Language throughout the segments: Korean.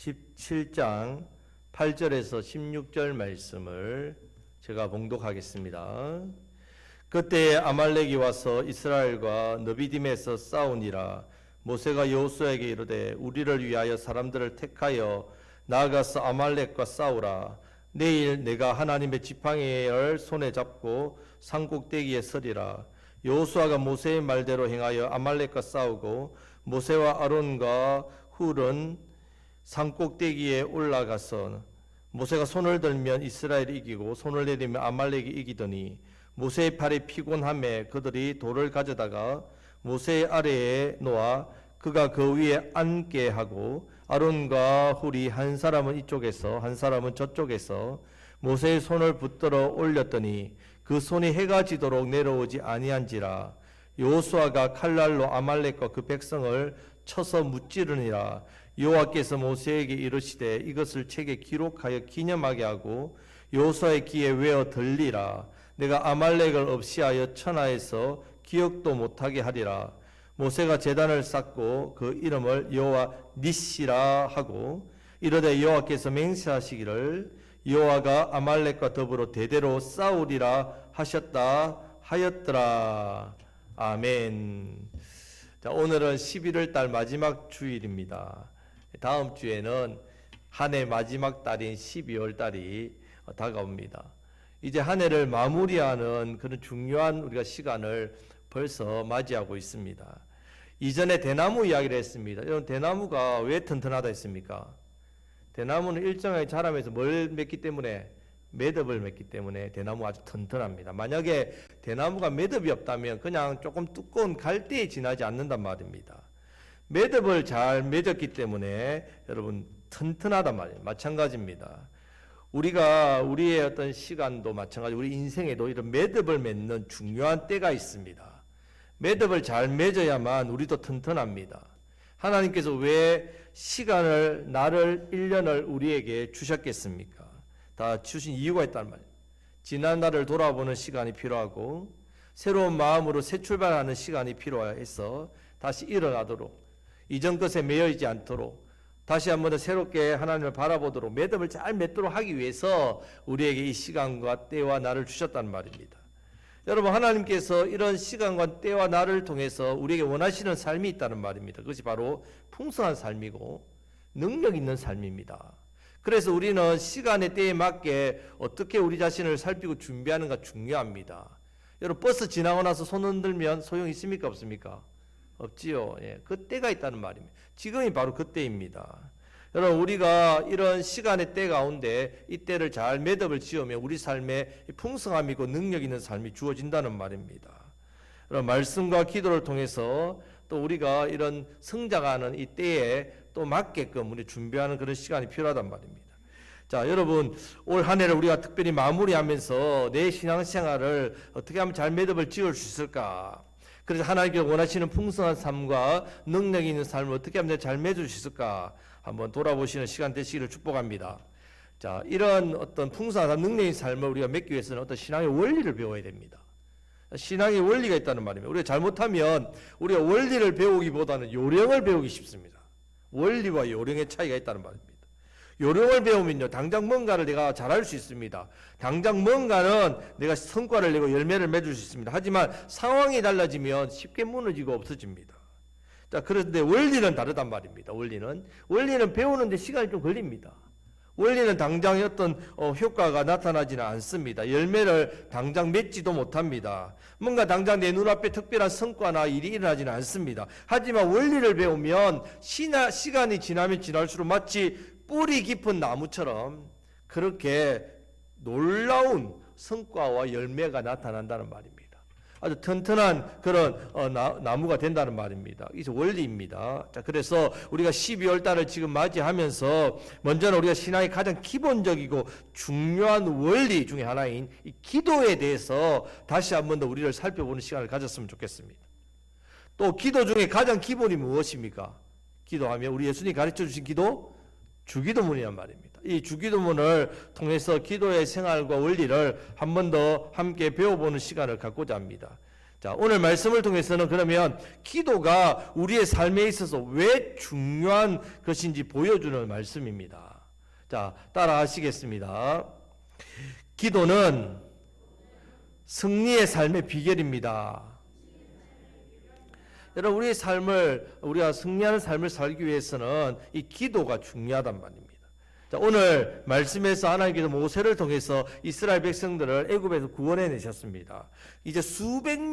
17장 8절에서 16절 말씀을 제가 봉독하겠습니다. 그때 아말렉이 와서 이스라엘과 느비딤에서 싸우니라. 모세가 여호수아에게 이르되 우리를 위하여 사람들을 택하여 나아가서 아말렉과 싸우라. 내일 내가 하나님의 지팡이를 손에 잡고 산꼭대기에 서리라. 여호수아가 모세의 말대로 행하여 아말렉과 싸우고 모세와 아론과 훌은 산꼭대기에 올라가서 모세가 손을 들면 이스라엘이 이기고 손을 내리면 아말렉이 이기더니 모세의 팔이 피곤함에 그들이 돌을 가져다가 모세의 아래에 놓아 그가 그 위에 앉게 하고 아론과 훌이 한 사람은 이쪽에서 한 사람은 저쪽에서 모세의 손을 붙들어 올렸더니 그 손이 해가 지도록 내려오지 아니한지라. 여호수아가 칼날로 아말렉과 그 백성을 쳐서 무찌르니라. 여호와께서 모세에게 이르시되 이것을 책에 기록하여 기념하게 하고 여호수아의 귀에 외어 들리라. 내가 아말렉을 없이하여 천하에서 기억도 못하게 하리라. 모세가 제단을 쌓고 그 이름을 여호와 니시라 하고 이르되 여호와께서 맹세하시기를 여호와가 아말렉과 더불어 대대로 싸우리라 하셨다 하였더라. 아멘. 자, 오늘은 11월 달 마지막 주일입니다. 다음 주에는 한 해 마지막 달인 12월 달이 다가옵니다. 이제 한 해를 마무리하는 그런 중요한 우리가 시간을 벌써 맞이하고 있습니다. 이전에 대나무 이야기를 했습니다. 여러분, 대나무가 왜 튼튼하다 했습니까? 대나무는 일정하게 자라면서 뭘 맺기 때문에? 매듭을 맺기 때문에 대나무가 아주 튼튼합니다. 만약에 대나무가 매듭이 없다면 그냥 조금 두꺼운 갈대에 지나지 않는단 말입니다. 매듭을 잘 맺었기 때문에 여러분 튼튼하단 말이에요. 마찬가지입니다. 우리가 우리의 어떤 시간도 마찬가지, 우리 인생에도 이런 매듭을 맺는 중요한 때가 있습니다. 매듭을 잘 맺어야만 우리도 튼튼합니다. 하나님께서 왜 시간을, 날을, 1년을 우리에게 주셨겠습니까? 다 주신 이유가 있단 말이에요. 지난 날을 돌아보는 시간이 필요하고 새로운 마음으로 새 출발하는 시간이 필요해서 다시 일어나도록, 이전 것에 매여있지 않도록 다시 한번 더 새롭게 하나님을 바라보도록 매듭을 잘 맺도록 하기 위해서 우리에게 이 시간과 때와 날을 주셨단 말입니다. 여러분, 하나님께서 이런 시간과 때와 날을 통해서 우리에게 원하시는 삶이 있다는 말입니다. 그것이 바로 풍성한 삶이고 능력 있는 삶입니다. 그래서 우리는 시간의 때에 맞게 어떻게 우리 자신을 살피고 준비하는가 중요합니다. 여러분, 버스 지나고 나서 손 흔들면 소용 있습니까? 없습니까? 없지요. 예, 그 때가 있다는 말입니다. 지금이 바로 그 때입니다. 여러분, 우리가 이런 시간의 때 가운데 이 때를 잘 매듭을 지으면 우리 삶에 풍성함이고 능력 있는 삶이 주어진다는 말입니다. 여러분, 말씀과 기도를 통해서 또 우리가 이런 성장하는 이 때에 또 맞게끔 우리 준비하는 그런 시간이 필요하단 말입니다. 자, 여러분, 올 한 해를 우리가 특별히 마무리하면서 내 신앙생활을 어떻게 하면 잘 매듭을 지을 수 있을까? 그래서 하나님께서 원하시는 풍성한 삶과 능력 있는 삶을 어떻게 하면 잘 맺을 수 있을까? 한번 돌아보시는 시간 되시기를 축복합니다. 자, 이런 어떤 풍성한 삶, 능력 있는 삶을 우리가 맺기 위해서는 어떤 신앙의 원리를 배워야 됩니다. 신앙의 원리가 있다는 말입니다. 우리가 잘못하면 우리가 원리를 배우기보다는 요령을 배우기 쉽습니다. 원리와 요령의 차이가 있다는 말입니다. 요령을 배우면요, 당장 뭔가를 내가 잘할 수 있습니다. 당장 뭔가는 내가 성과를 내고 열매를 맺을 수 있습니다. 하지만 상황이 달라지면 쉽게 무너지고 없어집니다. 자, 그런데 원리는 다르단 말입니다. 원리는 배우는데 시간이 좀 걸립니다. 원리는 당장 어떤 효과가 나타나지는 않습니다. 열매를 당장 맺지도 못합니다. 뭔가 당장 내 눈앞에 특별한 성과나 일이 일어나지는 않습니다. 하지만 원리를 배우면 시간이 지나면 지날수록 마치 뿌리 깊은 나무처럼 그렇게 놀라운 성과와 열매가 나타난다는 말입니다. 아주 튼튼한 그런 나무가 된다는 말입니다. 이게 원리입니다. 자, 그래서 우리가 12월 달을 지금 맞이하면서 먼저는 우리가 신앙의 가장 기본적이고 중요한 원리 중에 하나인 이 기도에 대해서 다시 한번 더 우리를 살펴보는 시간을 가졌으면 좋겠습니다. 또 기도 중에 가장 기본이 무엇입니까? 기도하면 우리 예수님이 가르쳐 주신 기도, 주기도문이란 말입니다. 이 주기도문을 통해서 기도의 생활과 원리를 한 번 더 함께 배워보는 시간을 갖고자 합니다. 자, 오늘 말씀을 통해서는 그러면 기도가 우리의 삶에 있어서 왜 중요한 것인지 보여주는 말씀입니다. 자, 따라 하시겠습니다. 기도는 승리의 삶의 비결입니다. 여러분, 우리가 승리하는 삶을 살기 위해서는 이 기도가 중요하단 말입니다. 자, 오늘 말씀에서 하나님께서 모세를 통해서 이스라엘 백성들을 애굽에서 구원해 내셨습니다. 이제 수백만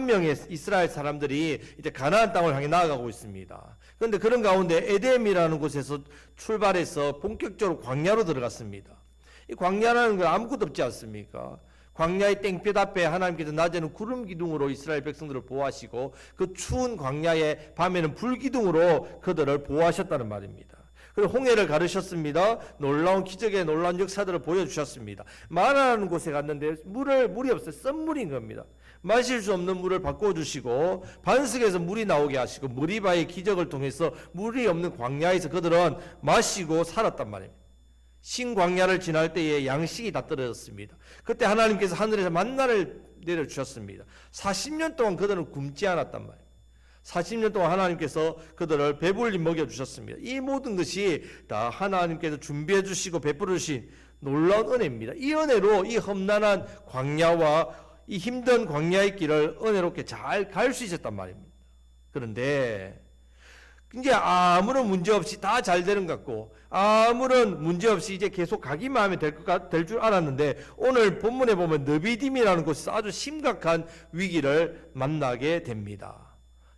명의 이스라엘 사람들이 이제 가나안 땅을 향해 나아가고 있습니다. 그런데 그런 가운데 에뎀이라는 곳에서 출발해서 본격적으로 광야로 들어갔습니다. 이 광야라는 건 아무것도 없지 않습니까? 광야의 땡볕 앞에 하나님께서 낮에는 구름 기둥으로 이스라엘 백성들을 보호하시고 그 추운 광야의 밤에는 불 기둥으로 그들을 보호하셨다는 말입니다. 그리고 홍해를 가르셨습니다. 놀라운 기적의 놀라운 역사들을 보여주셨습니다. 마라라는 곳에 갔는데 물이 없어요. 썬물인 겁니다. 마실 수 없는 물을 바꿔주시고 반석에서 물이 나오게 하시고 무리바의 기적을 통해서 물이 없는 광야에서 그들은 마시고 살았단 말입니다. 신광야를 지날 때에 양식이 다 떨어졌습니다. 그때 하나님께서 하늘에서 만나를 내려주셨습니다. 40년 동안 그들은 굶지 않았단 말입니다. 40년 동안 하나님께서 그들을 배불리 먹여주셨습니다. 이 모든 것이 다 하나님께서 준비해 주시고 베풀어 주신 놀라운 은혜입니다. 이 은혜로 이 험난한 광야와 이 힘든 광야의 길을 은혜롭게 잘 갈 수 있었단 말입니다. 그런데 이제 아무런 문제 없이 다 잘 되는 것 같고 아무런 문제 없이 이제 계속 가기만 하면 될 줄 알았는데 오늘 본문에 보면 느비딤이라는 곳에서 아주 심각한 위기를 만나게 됩니다.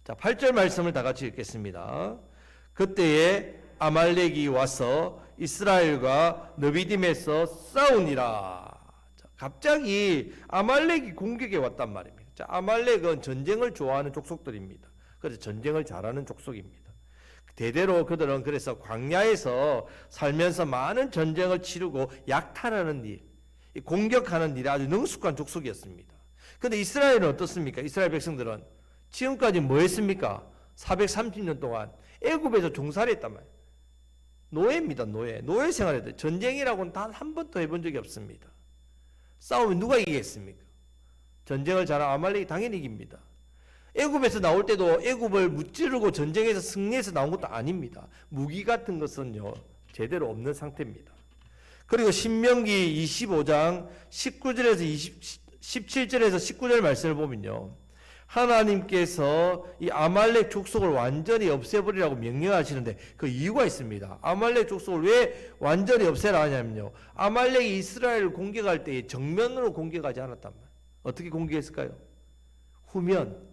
자, 8절 말씀을 다 같이 읽겠습니다. 그때에 아말렉이 와서 이스라엘과 느비딤에서 싸우니라. 자, 갑자기 아말렉이 공격에 왔단 말입니다. 자, 아말렉은 전쟁을 좋아하는 족속들입니다. 그래서 전쟁을 잘하는 족속입니다. 대대로 그들은 그래서 광야에서 살면서 많은 전쟁을 치르고 약탈하는 일, 공격하는 일에 아주 능숙한 족속이었습니다. 그런데 이스라엘은 어떻습니까? 이스라엘 백성들은 지금까지 뭐 했습니까? 430년 동안 애굽에서 종살이 했단 말이에요. 노예입니다. 노예 생활했어요. 전쟁이라고는 단 한 번도 해본 적이 없습니다. 싸우면 누가 이기겠습니까? 전쟁을 잘한 아말렉이 당연히 이깁니다. 애굽에서 나올 때도 애굽을 무찌르고 전쟁에서 승리해서 나온 것도 아닙니다. 무기 같은 것은요 제대로 없는 상태입니다. 그리고 신명기 25장 19절에서 17절에서 19절 말씀을 보면요, 하나님께서 이 아말렉 족속을 완전히 없애버리라고 명령하시는데 그 이유가 있습니다. 아말렉 족속을 왜 완전히 없애라 하냐면요, 아말렉이 이스라엘을 공격할 때 정면으로 공격하지 않았단 말이에요. 어떻게 공격했을까요? 후면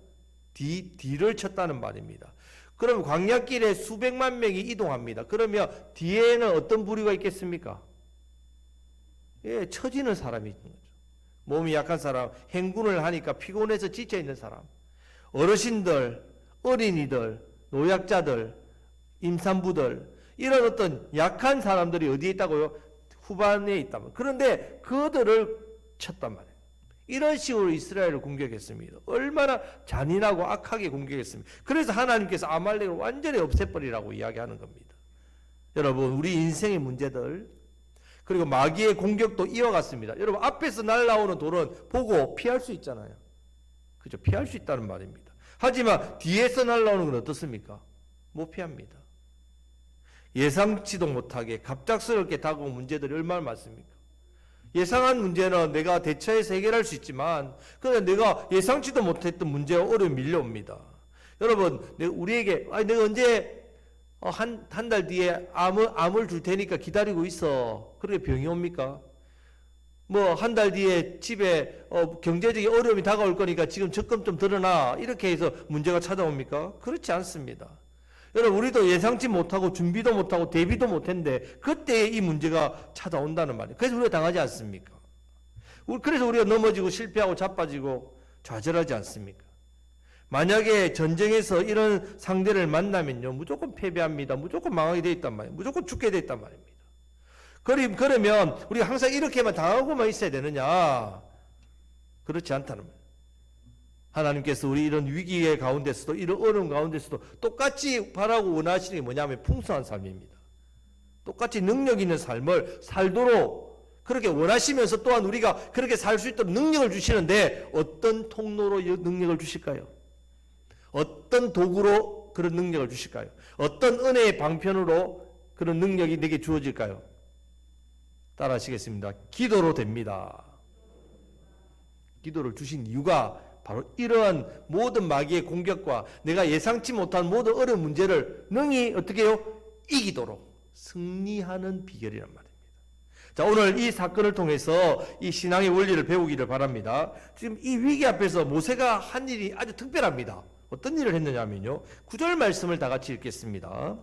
뒤를 쳤다는 말입니다. 그럼 광야길에 수백만 명이 이동합니다. 그러면 뒤에는 어떤 부류가 있겠습니까? 예, 처지는 사람이 있는 거죠. 몸이 약한 사람, 행군을 하니까 피곤해서 지쳐있는 사람, 어르신들, 어린이들, 노약자들, 임산부들, 이런 어떤 약한 사람들이 어디에 있다고요? 후반에 있단 말이에요. 그런데 그들을 쳤단 말이에요. 이런 식으로 이스라엘을 공격했습니다. 얼마나 잔인하고 악하게 공격했습니다. 그래서 하나님께서 아말렉을 완전히 없애버리라고 이야기하는 겁니다. 여러분, 우리 인생의 문제들, 그리고 마귀의 공격도 이어갔습니다. 여러분, 앞에서 날아오는 돌은 보고 피할 수 있잖아요. 그죠? 피할 수 있다는 말입니다. 하지만 뒤에서 날아오는 건 어떻습니까? 못 피합니다. 예상치도 못하게 갑작스럽게 다가온 문제들이 얼마나 많습니까? 예상한 문제는 내가 대처해서 해결할 수 있지만, 그런데 내가 예상치도 못했던 문제와 어려움이 밀려옵니다. 여러분, 우리에게 내가 언제 한 달 뒤에 암을 줄 테니까 기다리고 있어, 그렇게 병이 옵니까? 뭐 한 달 뒤에 집에 경제적인 어려움이 다가올 거니까 지금 적금 좀 들어놔, 이렇게 해서 문제가 찾아옵니까? 그렇지 않습니다. 여러분, 우리도 예상치 못하고 준비도 못하고 대비도 못했는데 그때 이 문제가 찾아온다는 말이에요. 그래서 우리가 당하지 않습니까? 그래서 우리가 넘어지고 실패하고 자빠지고 좌절하지 않습니까? 만약에 전쟁에서 이런 상대를 만나면요, 무조건 패배합니다. 무조건 망하게 돼 있단 말이에요. 무조건 죽게 돼 있단 말입니다. 그러면 우리가 항상 이렇게만 당하고만 있어야 되느냐? 그렇지 않다는 말이에요. 하나님께서 우리 이런 위기의 가운데서도, 이런 어려움 가운데서도 똑같이 바라고 원하시는 게 뭐냐면 풍성한 삶입니다. 똑같이 능력 있는 삶을 살도록 그렇게 원하시면서 또한 우리가 그렇게 살 수 있도록 능력을 주시는데 어떤 통로로 이 능력을 주실까요? 어떤 도구로 그런 능력을 주실까요? 어떤 은혜의 방편으로 그런 능력이 내게 주어질까요? 따라 하시겠습니다. 기도로 됩니다. 기도를 주신 이유가 바로 이러한 모든 마귀의 공격과 내가 예상치 못한 모든 어려운 문제를 능히 어떻게 해요? 이기도록 승리하는 비결이란 말입니다. 자, 오늘 이 사건을 통해서 이 신앙의 원리를 배우기를 바랍니다. 지금 이 위기 앞에서 모세가 한 일이 아주 특별합니다. 어떤 일을 했느냐면요. 9절 말씀을 다 같이 읽겠습니다.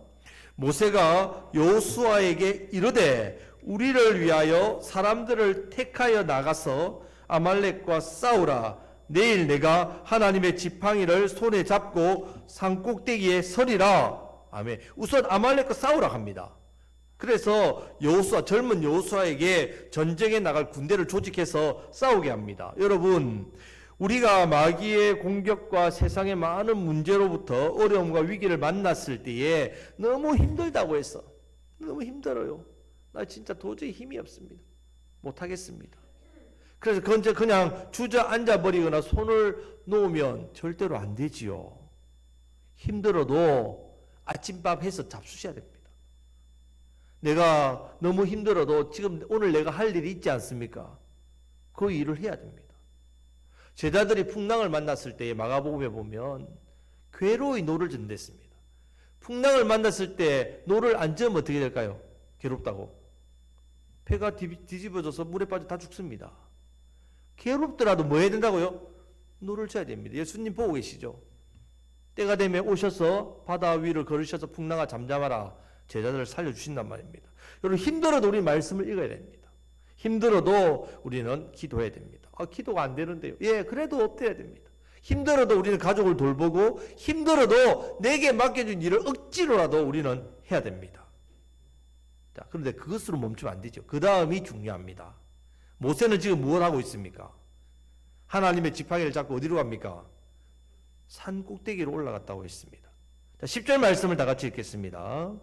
모세가 여호수아에게 이르되 우리를 위하여 사람들을 택하여 나가서 아말렉과 싸우라. 내일 내가 하나님의 지팡이를 손에 잡고 산꼭대기에 서리라. 아멘. 우선 아말렉과 싸우라 합니다. 그래서 여호수아, 젊은 여호수아에게 전쟁에 나갈 군대를 조직해서 싸우게 합니다. 여러분, 우리가 마귀의 공격과 세상의 많은 문제로부터 어려움과 위기를 만났을 때에 너무 힘들다고 해서 너무 힘들어요. 나 진짜 도저히 힘이 없습니다. 못하겠습니다. 그래서 그냥 주저앉아 버리거나 손을 놓으면 절대로 안 되지요. 힘들어도 아침밥 해서 잡수셔야 됩니다. 내가 너무 힘들어도 지금 오늘 내가 할 일이 있지 않습니까? 그 일을 해야 됩니다. 제자들이 풍랑을 만났을 때에 마가복음에 보면 괴로이 노를 전댔습니다. 풍랑을 만났을 때 노를 안 저으면 어떻게 될까요? 괴롭다고. 배가 뒤집어져서 물에 빠져 다 죽습니다. 괴롭더라도 뭐 해야 된다고요? 노를 져야 됩니다. 예수님 보고 계시죠? 때가 되면 오셔서 바다 위를 걸으셔서 풍랑아 잠잠하라. 제자들을 살려주신단 말입니다. 여러분, 힘들어도 우리 말씀을 읽어야 됩니다. 힘들어도 우리는 기도해야 됩니다. 기도가 안 되는데요. 예, 그래도 어때야 됩니다. 힘들어도 우리는 가족을 돌보고 힘들어도 내게 맡겨준 일을 억지로라도 우리는 해야 됩니다. 자, 그런데 그것으로 멈추면 안 되죠. 그 다음이 중요합니다. 모세는 지금 무엇 하고 있습니까? 하나님의 지팡이를 잡고 어디로 갑니까? 산 꼭대기로 올라갔다고 했습니다. 자, 10절 말씀을 다 같이 읽겠습니다.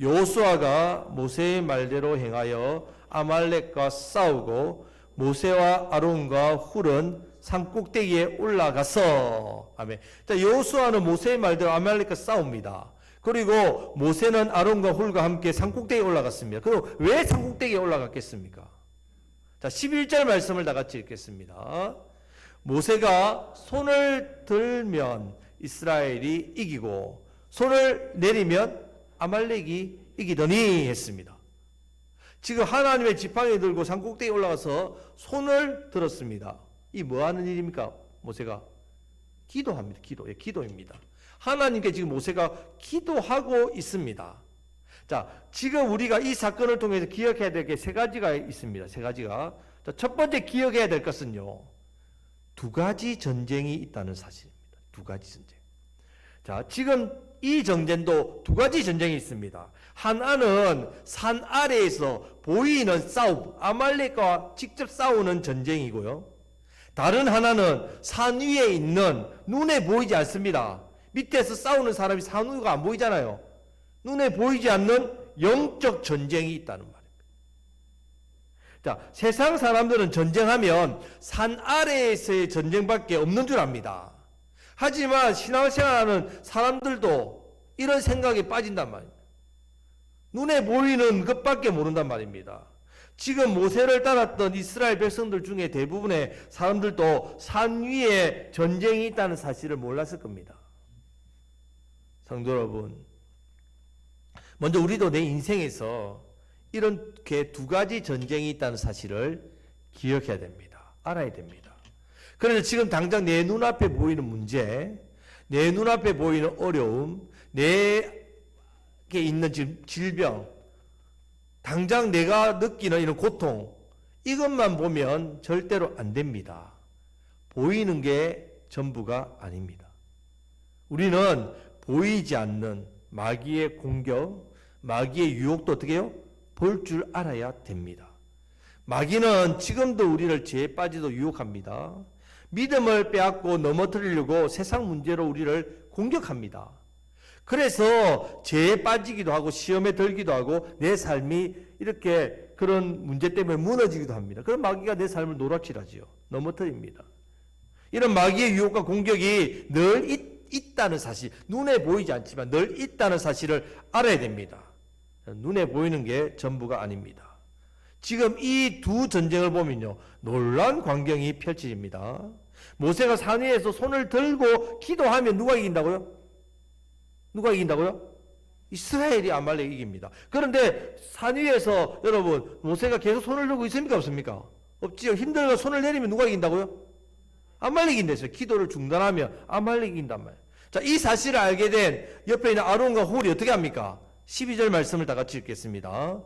여호수아가 모세의 말대로 행하여 아말렉과 싸우고 모세와 아론과 훌은 산 꼭대기에 올라가서 아멘. 자, 여호수아는 모세의 말대로 아말렉과 싸웁니다. 그리고 모세는 아론과 훌과 함께 산 꼭대기에 올라갔습니다. 그리고 왜 산 꼭대기에 올라갔겠습니까? 자, 11절 말씀을 다 같이 읽겠습니다. 모세가 손을 들면 이스라엘이 이기고 손을 내리면 아말렉이 이기더니 했습니다. 지금 하나님의 지팡이 들고 산꼭대기에 올라가서 손을 들었습니다. 이 뭐 하는 일입니까? 모세가 기도합니다. 기도. 예, 기도입니다. 하나님께 지금 모세가 기도하고 있습니다. 자, 지금 우리가 이 사건을 통해서 기억해야 될 게 세 가지가 있습니다. 세 가지가. 자, 첫 번째 기억해야 될 것은요. 두 가지 전쟁이 있다는 사실입니다. 두 가지 전쟁. 자, 지금 이 전쟁도 두 가지 전쟁이 있습니다. 하나는 산 아래에서 보이는 싸움, 아말렉과 직접 싸우는 전쟁이고요. 다른 하나는 산 위에 있는 눈에 보이지 않습니다. 밑에서 싸우는 사람이 산 위가 안 보이잖아요. 눈에 보이지 않는 영적 전쟁이 있다는 말입니다. 자, 세상 사람들은 전쟁하면 산 아래에서의 전쟁밖에 없는 줄 압니다. 하지만 신앙생활하는 사람들도 이런 생각에 빠진단 말입니다. 눈에 보이는 것밖에 모른단 말입니다. 지금 모세를 따랐던 이스라엘 백성들 중에 대부분의 사람들도 산 위에 전쟁이 있다는 사실을 몰랐을 겁니다. 성도 여러분, 먼저 우리도 내 인생에서 이렇게 두 가지 전쟁이 있다는 사실을 기억해야 됩니다. 알아야 됩니다. 그래서 지금 당장 내 눈앞에 보이는 문제, 내 눈앞에 보이는 어려움, 내게 있는 지금 질병, 당장 내가 느끼는 이런 고통, 이것만 보면 절대로 안 됩니다. 보이는 게 전부가 아닙니다. 우리는 보이지 않는 마귀의 공격, 마귀의 유혹도 어떻게 해요? 볼 줄 알아야 됩니다. 마귀는 지금도 우리를 죄에 빠지도록 유혹합니다. 믿음을 빼앗고 넘어뜨리려고 세상 문제로 우리를 공격합니다. 그래서 죄에 빠지기도 하고 시험에 들기도 하고 내 삶이 이렇게 그런 문제 때문에 무너지기도 합니다. 그런 마귀가 내 삶을 노략질하지요. 넘어뜨립니다. 이런 마귀의 유혹과 공격이 늘 있다는 사실, 눈에 보이지 않지만 늘 있다는 사실을 알아야 됩니다. 눈에 보이는 게 전부가 아닙니다. 지금 이 두 전쟁을 보면요, 놀라운 광경이 펼쳐집니다. 모세가 산 위에서 손을 들고 기도하면 누가 이긴다고요? 누가 이긴다고요? 이스라엘이 아말렉 이깁니다. 그런데 산 위에서 여러분 모세가 계속 손을 들고 있습니까? 없습니까? 없지요. 힘들어 손을 내리면 누가 이긴다고요? 아말렉이 이긴다고요. 기도를 중단하면 아말렉이 이긴단 말이에요. 자, 이 사실을 알게 된 옆에 있는 아론과 홀이 어떻게 합니까? 12절 말씀을 다 같이 읽겠습니다.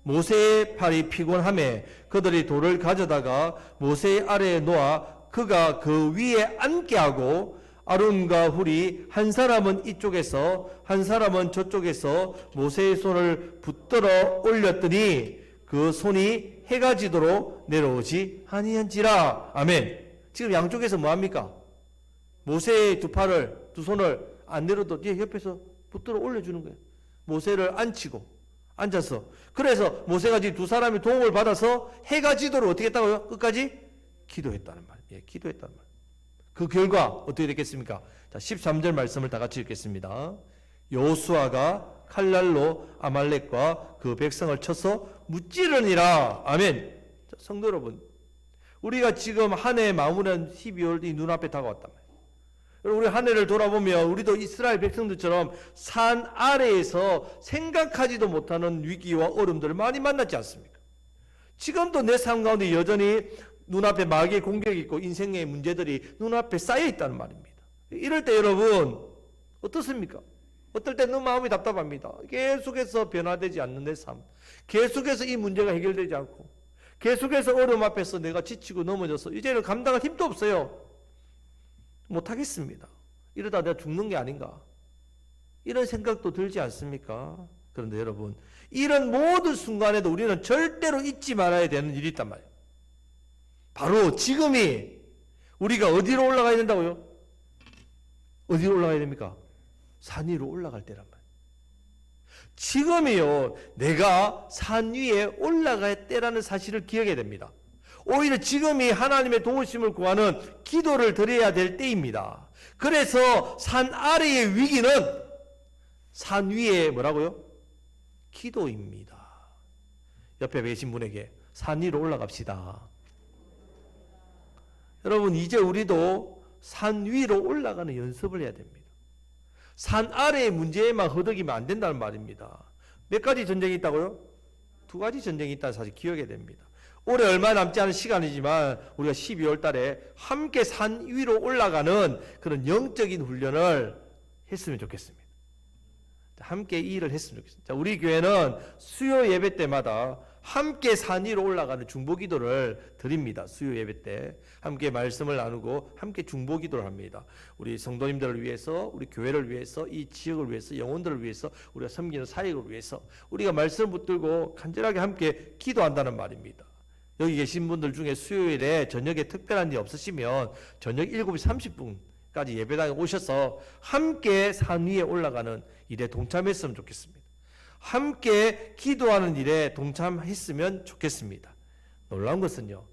모세의 팔이 피곤함에 그들이 돌을 가져다가 모세의 아래에 놓아 그가 그 위에 앉게 하고 아론과 훌이 한 사람은 이쪽에서 한 사람은 저쪽에서 모세의 손을 붙들어 올렸더니 그 손이 해가 지도록 내려오지 아니한지라. 아멘. 지금 양쪽에서 뭐합니까? 모세의 두 손을 안 내려도 옆에서 붙들어 올려주는 거예요. 모세를 앉아서. 그래서 모세가 지금 두 사람이 도움을 받아서 해가 지도록 어떻게 했다고요? 끝까지 기도했다는 말이에요. 기도했다는 말. 그 결과 어떻게 됐겠습니까? 자, 13절 말씀을 다 같이 읽겠습니다. 여호수아가 칼날로 아말렉과 그 백성을 쳐서 무찌르니라. 아멘. 자, 성도 여러분, 우리가 지금 한 해 마무리한 12월이 눈앞에 다가왔단 말이에요. 우리 한 해를 돌아보면 우리도 이스라엘 백성들처럼 산 아래에서 생각하지도 못하는 위기와 어려움들을 많이 만났지 않습니까? 지금도 내 삶 가운데 여전히 눈앞에 마귀의 공격이 있고 인생의 문제들이 눈앞에 쌓여 있다는 말입니다. 이럴 때 여러분 어떻습니까? 어떨 때 너무 마음이 답답합니다. 계속해서 변화되지 않는 내 삶, 계속해서 이 문제가 해결되지 않고 계속해서 어려움 앞에서 내가 지치고 넘어져서 이제는 감당할 힘도 없어요. 못하겠습니다. 이러다 내가 죽는 게 아닌가, 이런 생각도 들지 않습니까? 그런데 여러분, 이런 모든 순간에도 우리는 절대로 잊지 말아야 되는 일이 있단 말이에요. 바로 지금이 우리가 어디로 올라가야 된다고요? 어디로 올라가야 됩니까? 산 위로 올라갈 때란 말이에요. 지금이요, 내가 산 위에 올라갈 때라는 사실을 기억해야 됩니다. 오히려 지금이 하나님의 도우심을 구하는 기도를 드려야 될 때입니다. 그래서 산 아래의 위기는 산 위에 뭐라고요? 기도입니다. 옆에 계신 분에게 산 위로 올라갑시다. 여러분, 이제 우리도 산 위로 올라가는 연습을 해야 됩니다. 산 아래의 문제에만 허덕이면 안 된다는 말입니다. 몇 가지 전쟁이 있다고요? 두 가지 전쟁이 있다는 사실 기억해야 됩니다. 올해 얼마 남지 않은 시간이지만 우리가 12월 달에 함께 산 위로 올라가는 그런 영적인 훈련을 했으면 좋겠습니다. 함께 이 일을 했으면 좋겠습니다. 자, 우리 교회는 수요 예배 때마다 함께 산 위로 올라가는 중보기도를 드립니다. 수요 예배 때 함께 말씀을 나누고 함께 중보기도를 합니다. 우리 성도님들을 위해서, 우리 교회를 위해서, 이 지역을 위해서, 영혼들을 위해서, 우리가 섬기는 사역을 위해서 우리가 말씀을 붙들고 간절하게 함께 기도한다는 말입니다. 여기 계신 분들 중에 수요일에 저녁에 특별한 일 없으시면 저녁 7시 30분까지 예배당에 오셔서 함께 산 위에 올라가는 일에 동참했으면 좋겠습니다. 함께 기도하는 일에 동참했으면 좋겠습니다. 놀라운 것은요,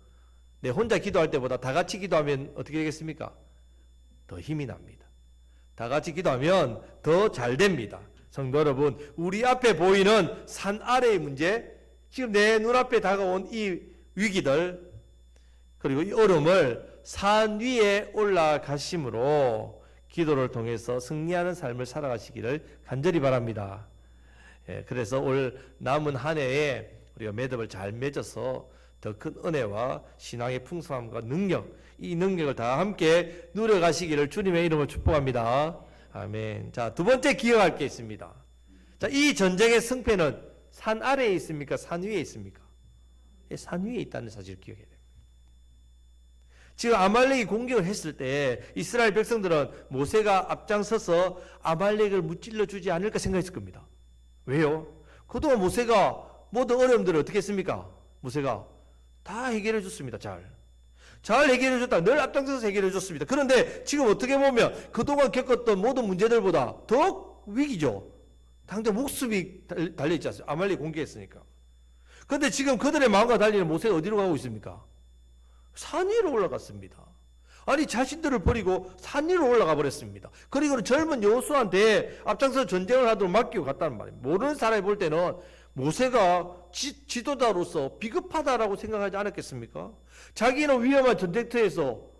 내 혼자 기도할 때보다 다 같이 기도하면 어떻게 되겠습니까? 더 힘이 납니다. 다 같이 기도하면 더 잘 됩니다. 성도 여러분, 우리 앞에 보이는 산 아래의 문제, 지금 내 눈앞에 다가온 이 위기들, 그리고 이 어려움을 산 위에 올라가심으로 기도를 통해서 승리하는 삶을 살아가시기를 간절히 바랍니다. 그래서 올 남은 한 해에 우리가 매듭을 잘 맺어서 더 큰 은혜와 신앙의 풍성함과 능력, 이 능력을 다 함께 누려가시기를 주님의 이름으로 축복합니다. 아멘. 자, 두 번째 기억할 게 있습니다. 자, 이 전쟁의 승패는 산 아래에 있습니까? 산 위에 있습니까? 산 위에 있다는 사실을 기억해야 됩니다. 지금 아말렉이 공격을 했을 때 이스라엘 백성들은 모세가 앞장서서 아말렉을 무찔러 주지 않을까 생각했을 겁니다. 왜요? 그동안 모세가 모든 어려움들을 어떻게 했습니까? 모세가 다 해결해 줬습니다. 잘 해결해 줬다. 늘 앞장서서 해결해 줬습니다. 그런데 지금 어떻게 보면 그동안 겪었던 모든 문제들보다 더 위기죠. 당장 목숨이 달려있지 않습니까? 아말렉이 공격했으니까. 그런데 지금 그들의 마음과 달리 모세가 어디로 가고 있습니까? 산 위로 올라갔습니다. 아니 자신들을 버리고 산 위로 올라가 버렸습니다. 그리고 젊은 여호수아한테 앞장서 전쟁을 하도록 맡기고 갔다는 말입니다. 모르는 사람이 볼 때는 모세가 지도자로서 비겁하다라고 생각하지 않았겠습니까? 자기는 위험한 전쟁터에서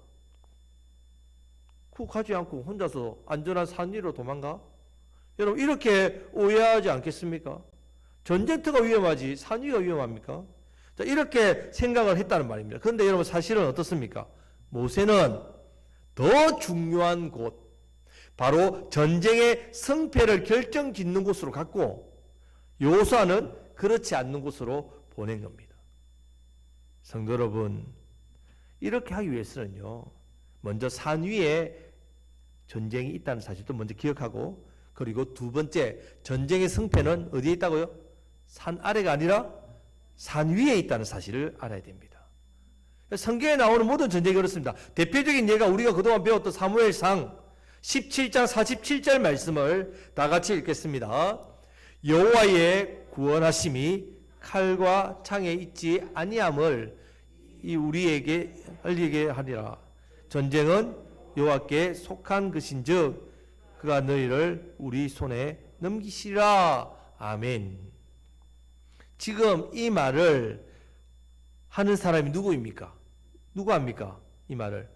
가지 않고 혼자서 안전한 산 위로 도망가? 여러분 이렇게 오해하지 않겠습니까? 전쟁터가 위험하지 산 위가 위험합니까? 자, 이렇게 생각을 했다는 말입니다. 그런데 여러분 사실은 어떻습니까? 모세는 더 중요한 곳, 바로 전쟁의 승패를 결정짓는 곳으로 갔고 여호수아는 그렇지 않는 곳으로 보낸 겁니다. 성도 여러분, 이렇게 하기 위해서는요, 먼저 산 위에 전쟁이 있다는 사실도 먼저 기억하고, 그리고 두 번째, 전쟁의 승패는 어디에 있다고요? 산 아래가 아니라 산 위에 있다는 사실을 알아야 됩니다. 성경에 나오는 모든 전쟁이 그렇습니다. 대표적인 예가 우리가 그동안 배웠던 사무엘상 17장 47절 말씀을 다 같이 읽겠습니다. 여호와의 구원하심이 칼과 창에 있지 아니함을 우리에게 알리게 하리라. 전쟁은 여호와께 속한 것인즉 그가 너희를 우리 손에 넘기시리라. 아멘. 지금 이 말을 하는 사람이 누구입니까? 누가 합니까? 이 말을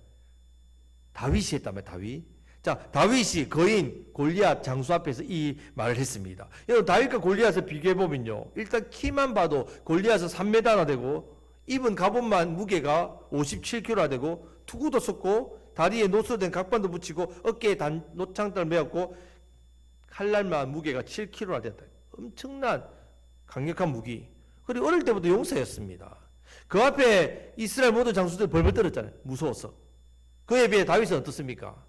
다윗이 했단 말이에요. 다윗. 자, 다윗이 거인 골리앗 장수 앞에서 이 말을 했습니다. 여러분 다윗과 골리앗을 비교해 보면요, 일단 키만 봐도 골리앗은 3m나 되고 입은 갑옷만 무게가 57kg나 되고 투구도 섰고 다리에 노수된 각반도 붙이고 어깨에 노창단을 메었고 칼날만 무게가 7kg나 된다. 엄청난 강력한 무기. 그리고 어릴 때부터 용사였습니다. 그 앞에 이스라엘 모든 장수들 벌벌 떨었잖아요. 무서워서. 그에 비해 다윗은 어떻습니까?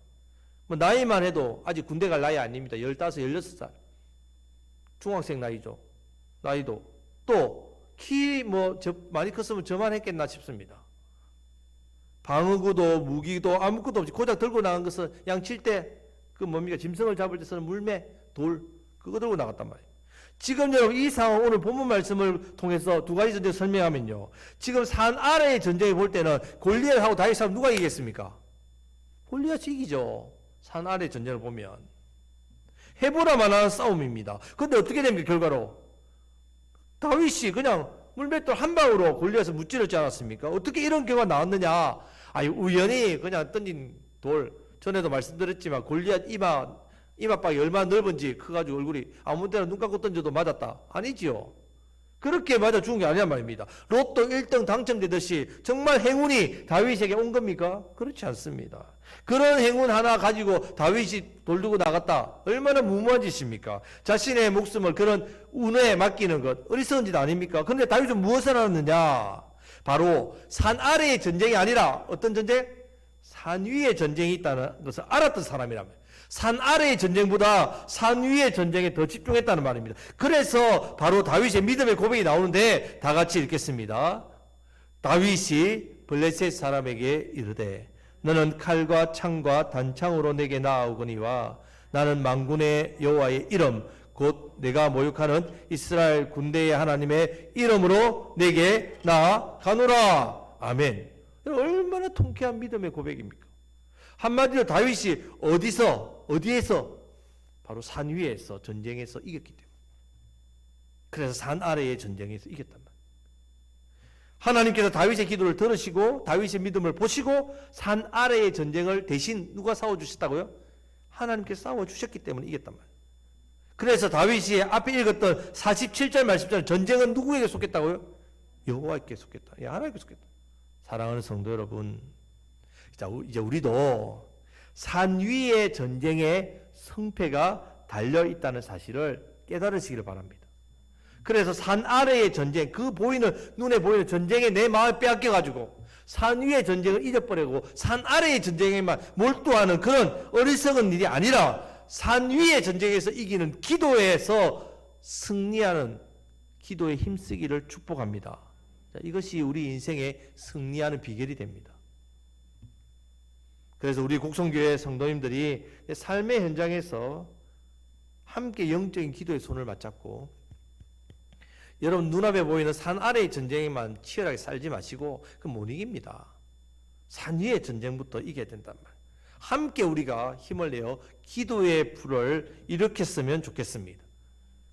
뭐 나이만 해도 아직 군대 갈 나이 아닙니다. 15, 16살. 중학생 나이죠. 나이도. 또 키 많이 컸으면 저만 했겠나 싶습니다. 방어구도 무기도 아무것도 없이 고작 들고 나간 것은 양칠 때 그 뭡니까? 짐승을 잡을 때 쓰는 물매, 돌 그거 들고 나갔단 말이에요. 지금 여러분 이 상황 오늘 본문 말씀을 통해서 두 가지 전쟁 설명하면요, 지금 산 아래의 전쟁을 볼 때는 골리앗하고 다윗하고 누가 이기겠습니까? 골리앗이 이기죠. 산 아래 전쟁을 보면 해보라만 하는 싸움입니다. 그런데 어떻게 됩니까? 결과로 다윗이 그냥 물맷돌 한 방으로 골리앗을 무찌르지 않았습니까? 어떻게 이런 결과가 나왔느냐? 아니 우연히 그냥 던진 돌, 전에도 말씀드렸지만 골리앗 이마박이 얼마나 넓은지 커가지고 얼굴이 아무 데나 눈 감고 던져도 맞았다? 아니지요. 그렇게 맞아 죽은 게 아니란 말입니다. 로또 1등 당첨되듯이 정말 행운이 다윗에게 온 겁니까? 그렇지 않습니다. 그런 행운 하나 가지고 다윗이 돌 두고 나갔다. 얼마나 무모한 짓입니까? 자신의 목숨을 그런 운에 맡기는 것 어리석은 짓 아닙니까? 그런데 다윗은 무엇을 알았느냐? 바로 산 아래의 전쟁이 아니라 어떤 전쟁? 산 위에 전쟁이 있다는 것을 알았던 사람이라면 산 아래의 전쟁보다 산 위의 전쟁에 더 집중했다는 말입니다. 그래서 바로 다윗의 믿음의 고백이 나오는데 다 같이 읽겠습니다. 다윗이 블레셋 사람에게 이르되 너는 칼과 창과 단창으로 내게 나아오거니와 나는 만군의 여호와의 이름 곧 내가 모욕하는 이스라엘 군대의 하나님의 이름으로 내게 나아가노라. 아멘. 얼마나 통쾌한 믿음의 고백입니까? 한마디로 다윗이 어디에서? 바로 산 위에서 전쟁에서 이겼기 때문에. 그래서 산 아래의 전쟁에서 이겼단 말이에요. 하나님께서 다윗의 기도를 들으시고 다윗의 믿음을 보시고 산 아래의 전쟁을 대신 누가 싸워주셨다고요? 하나님께서 싸워주셨기 때문에 이겼단 말이에요. 그래서 다윗이 앞에 읽었던 47절 말씀처럼 전쟁은 누구에게 속했다고요? 여호와께 속했다. 하나님께 속했다. 사랑하는 성도 여러분, 이제 우리도 산 위의 전쟁의 승패가 달려있다는 사실을 깨달으시기를 바랍니다. 그래서 산 아래의 전쟁, 눈에 보이는 전쟁에 내 마음을 빼앗겨가지고 산 위의 전쟁을 잊어버리고 산 아래의 전쟁에만 몰두하는 그런 어리석은 일이 아니라 산 위의 전쟁에서 이기는 기도에서 승리하는 기도에 힘쓰기를 축복합니다. 이것이 우리 인생의 승리하는 비결이 됩니다. 그래서 우리 곡성교회 성도님들이 삶의 현장에서 함께 영적인 기도의 손을 맞잡고 여러분 눈앞에 보이는 산 아래의 전쟁에만 치열하게 살지 마시고 그건 못 이깁니다. 산 위의 전쟁부터 이겨야 된단 말이에요. 함께 우리가 힘을 내어 기도의 불을 일으켰으면 좋겠습니다.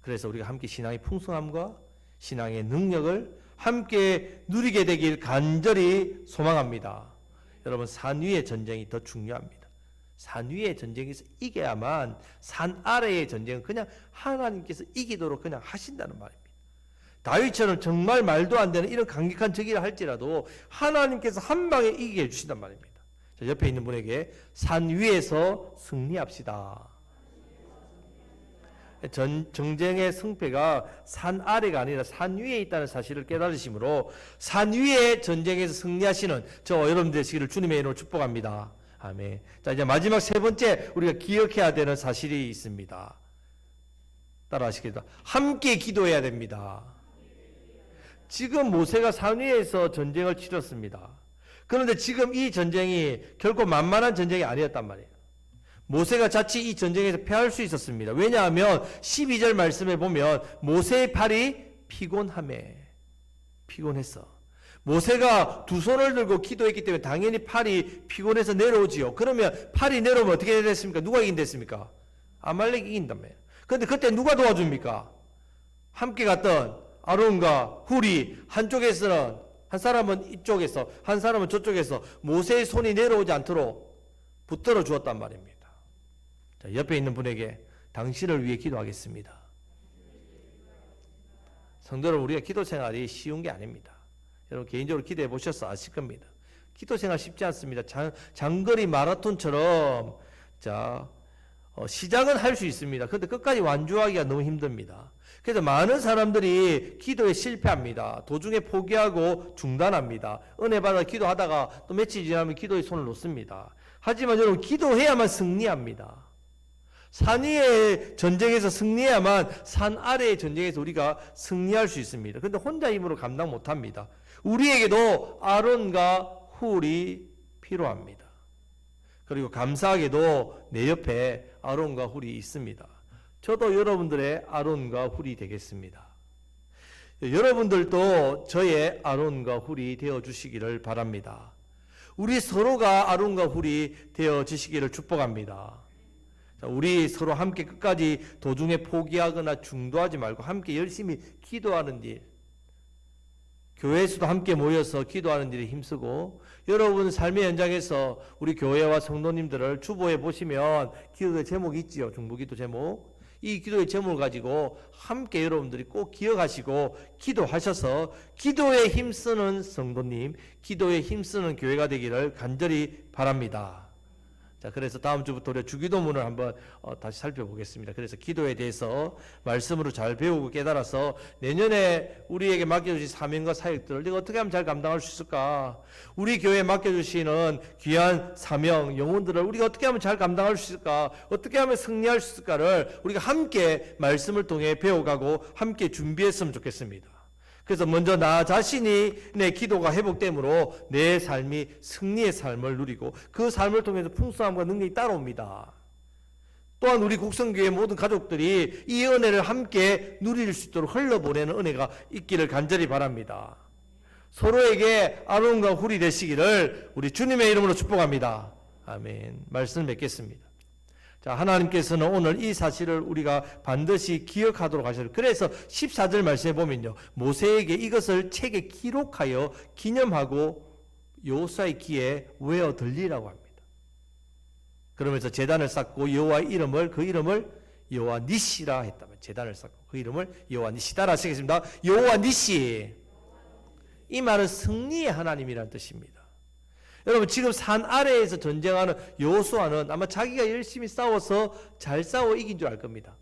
그래서 우리가 함께 신앙의 풍성함과 신앙의 능력을 함께 누리게 되길 간절히 소망합니다. 여러분 산 위의 전쟁이 더 중요합니다. 산 위의 전쟁에서 이겨야만 산 아래의 전쟁은 그냥 하나님께서 이기도록 그냥 하신다는 말입니다. 다윗처럼 정말 말도 안 되는 이런 강력한 적이라 할지라도 하나님께서 한 방에 이기게 해주신단 말입니다. 자, 옆에 있는 분에게 산 위에서 승리합시다. 정쟁의 승패가 산 아래가 아니라 산 위에 있다는 사실을 깨달으심으로 산 위의 전쟁에서 승리하시는 저 여러분 되시기를 주님의 이름으로 축복합니다. 아멘. 자, 이제 마지막 세 번째 우리가 기억해야 되는 사실이 있습니다. 따라 하시겠다. 함께 기도해야 됩니다. 지금 모세가 산 위에서 전쟁을 치렀습니다. 그런데 지금 이 전쟁이 결코 만만한 전쟁이 아니었단 말이에요. 모세가 자칫 이 전쟁에서 패할 수 있었습니다. 왜냐하면 12절 말씀에 보면 모세의 팔이 피곤했어. 모세가 두 손을 들고 기도했기 때문에 당연히 팔이 피곤해서 내려오지요. 그러면 팔이 내려오면 어떻게 됐습니까? 누가 이긴댔습니까? 아말렉이 이긴단 말이에요. 그런데 그때 누가 도와줍니까? 함께 갔던 아론과 훌이 한쪽에서는 한 사람은 이쪽에서 한 사람은 저쪽에서 모세의 손이 내려오지 않도록 붙들어 주었단 말입니다. 자, 옆에 있는 분에게 당신을 위해 기도하겠습니다. 성도 여러분, 우리가 기도 생활이 쉬운 게 아닙니다. 여러분 개인적으로 기도해 보셔서 아실 겁니다. 기도 생활 쉽지 않습니다. 장거리 마라톤처럼 시작은 할 수 있습니다. 그런데 끝까지 완주하기가 너무 힘듭니다. 그래서 많은 사람들이 기도에 실패합니다. 도중에 포기하고 중단합니다. 은혜 받아 기도하다가 또 며칠 지나면 기도에 손을 놓습니다. 하지만 여러분 기도해야만 승리합니다. 산 위의 전쟁에서 승리해야만 산 아래의 전쟁에서 우리가 승리할 수 있습니다. 그런데 혼자 힘으로 감당 못합니다. 우리에게도 아론과 훌이 필요합니다. 그리고 감사하게도 내 옆에 아론과 훌이 있습니다. 저도 여러분들의 아론과 훌이 되겠습니다. 여러분들도 저의 아론과 훌이 되어주시기를 바랍니다. 우리 서로가 아론과 훌이 되어주시기를 축복합니다. 우리 서로 함께 끝까지 도중에 포기하거나 중도하지 말고 함께 열심히 기도하는 일, 교회에서도 함께 모여서 기도하는 일에 힘쓰고 여러분 삶의 현장에서 우리 교회와 성도님들을 주보해 보시면 기도의 제목이 있지요. 중보기도 제목. 이 기도의 제목을 가지고 함께 여러분들이 꼭 기억하시고 기도하셔서 기도에 힘쓰는 성도님, 기도에 힘쓰는 교회가 되기를 간절히 바랍니다. 자, 그래서 다음 주부터 우리 주기도문을 한번 다시 살펴보겠습니다. 그래서 기도에 대해서 말씀으로 잘 배우고 깨달아서 내년에 우리에게 맡겨주신 사명과 사역들을 내가 어떻게 하면 잘 감당할 수 있을까? 우리 교회에 맡겨주시는 귀한 사명, 영혼들을 우리가 어떻게 하면 잘 감당할 수 있을까? 어떻게 하면 승리할 수 있을까를 우리가 함께 말씀을 통해 배워가고 함께 준비했으면 좋겠습니다. 그래서 먼저 나 자신이 내 기도가 회복됨으로 내 삶이 승리의 삶을 누리고 그 삶을 통해서 풍성함과 능력이 따라옵니다. 또한 우리 국성교회 모든 가족들이 이 은혜를 함께 누릴 수 있도록 흘러보내는 은혜가 있기를 간절히 바랍니다. 서로에게 아론과 훌이 되시기를 우리 주님의 이름으로 축복합니다. 아멘. 말씀 맺겠습니다. 자, 하나님께서는 오늘 이 사실을 우리가 반드시 기억하도록 하셨어요. 그래서 14절 말씀에 보면요, 모세에게 이것을 책에 기록하여 기념하고 여호수아의 귀에 외어 들리라고 합니다. 그러면서 제단을 쌓고 여호와의 이름을 그 이름을 여호와 니시라 했다면 제단을 쌓고 그 이름을 여호와 니시. 따라 하시겠습니다. 여호와 니시. 이 말은 승리의 하나님이라는 뜻입니다. 여러분 지금 산 아래에서 전쟁하는 여호수아는 아마 자기가 열심히 싸워서 잘 싸워 이긴 줄 알 겁니다.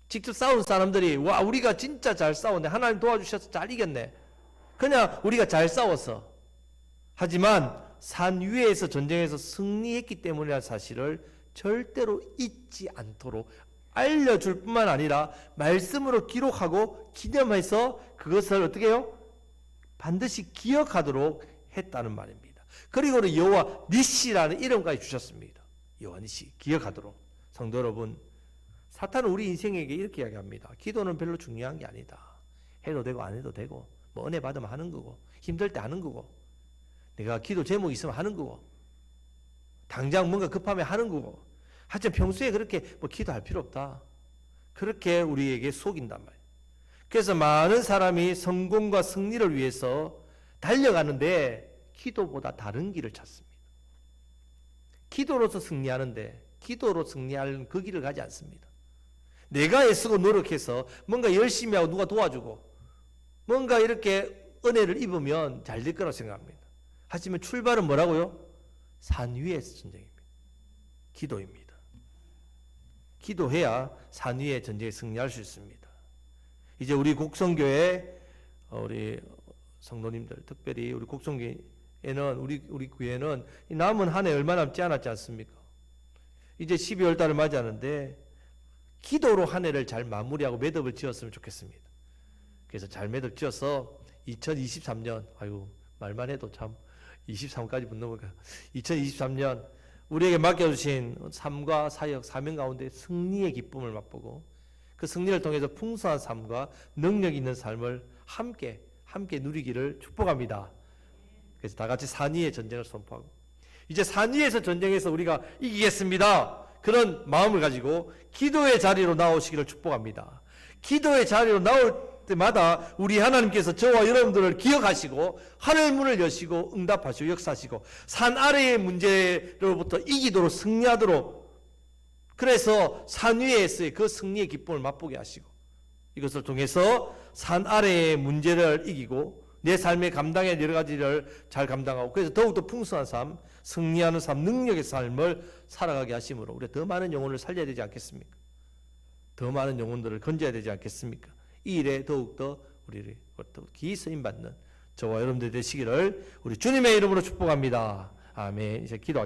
직접 싸운 사람들이 와 우리가 진짜 잘 싸웠네. 하나님 도와주셔서 잘 이겼네. 그냥 우리가 잘 싸웠어. 하지만 산 위에서 전쟁에서 승리했기 때문이라는 사실을 절대로 잊지 않도록 알려줄 뿐만 아니라 말씀으로 기록하고 기념해서 그것을 어떻게 해요? 반드시 기억하도록 했다는 말입니다. 그리고 여호와 니시라는 이름까지 주셨습니다. 여호와 니시 기억하도록. 성도 여러분, 사탄은 우리 인생에게 이렇게 이야기합니다. 기도는 별로 중요한 게 아니다. 해도 되고 안 해도 되고, 뭐 은혜 받으면 하는 거고, 힘들 때 하는 거고, 내가 기도 제목이 있으면 하는 거고, 당장 뭔가 급하면 하는 거고, 하여튼 평소에 그렇게 뭐 기도할 필요 없다. 그렇게 우리에게 속인단 말이에요. 그래서 많은 사람이 성공과 승리를 위해서 달려가는데 기도보다 다른 길을 찾습니다. 기도로서 승리하는데 기도로 승리하는 그 길을 가지 않습니다. 내가 애쓰고 노력해서 뭔가 열심히 하고 누가 도와주고 뭔가 이렇게 은혜를 입으면 잘 될 거라고 생각합니다. 하지만 출발은 뭐라고요? 산 위에서 전쟁입니다. 기도입니다. 기도해야 산 위의 전쟁에 승리할 수 있습니다. 이제 우리 곡성교회 우리 성도님들, 특별히 우리 곡성교회는 우리 교회는 남은 한 해 얼마 남지 않았지 않습니까? 이제 12월 달을 맞이하는데 기도로 한 해를 잘 마무리하고 매듭을 지었으면 좋겠습니다. 그래서 잘 매듭 지어서 2023년, 아유 말만 해도 참 23까지 붙는 2023년 우리에게 맡겨주신 삶과 사역, 사명 가운데 승리의 기쁨을 맛보고 그 승리를 통해서 풍성한 삶과 능력 있는 삶을 함께 누리기를 축복합니다. 그래서 다 같이 산 위의 전쟁을 선포하고 이제 산 위에서 전쟁에서 우리가 이기겠습니다. 그런 마음을 가지고 기도의 자리로 나오시기를 축복합니다. 기도의 자리로 나올 때마다 우리 하나님께서 저와 여러분들을 기억하시고 하늘 문을 여시고 응답하시고 역사하시고 산 아래의 문제로부터 이기도록 승리하도록 그래서 산 위에서의 그 승리의 기쁨을 맛보게 하시고 이것을 통해서 산 아래의 문제를 이기고 내 삶의 감당의 여러 가지를 잘 감당하고 그래서 더욱더 풍성한 삶, 승리하는 삶, 능력의 삶을 살아가게 하심으로 우리가 더 많은 영혼을 살려야 되지 않겠습니까? 더 많은 영혼들을 건져야 되지 않겠습니까? 이 일에 더욱더 우리를 기이 쓰임받는 저와 여러분들 되시기를 우리 주님의 이름으로 축복합니다. 아멘. 이제 기도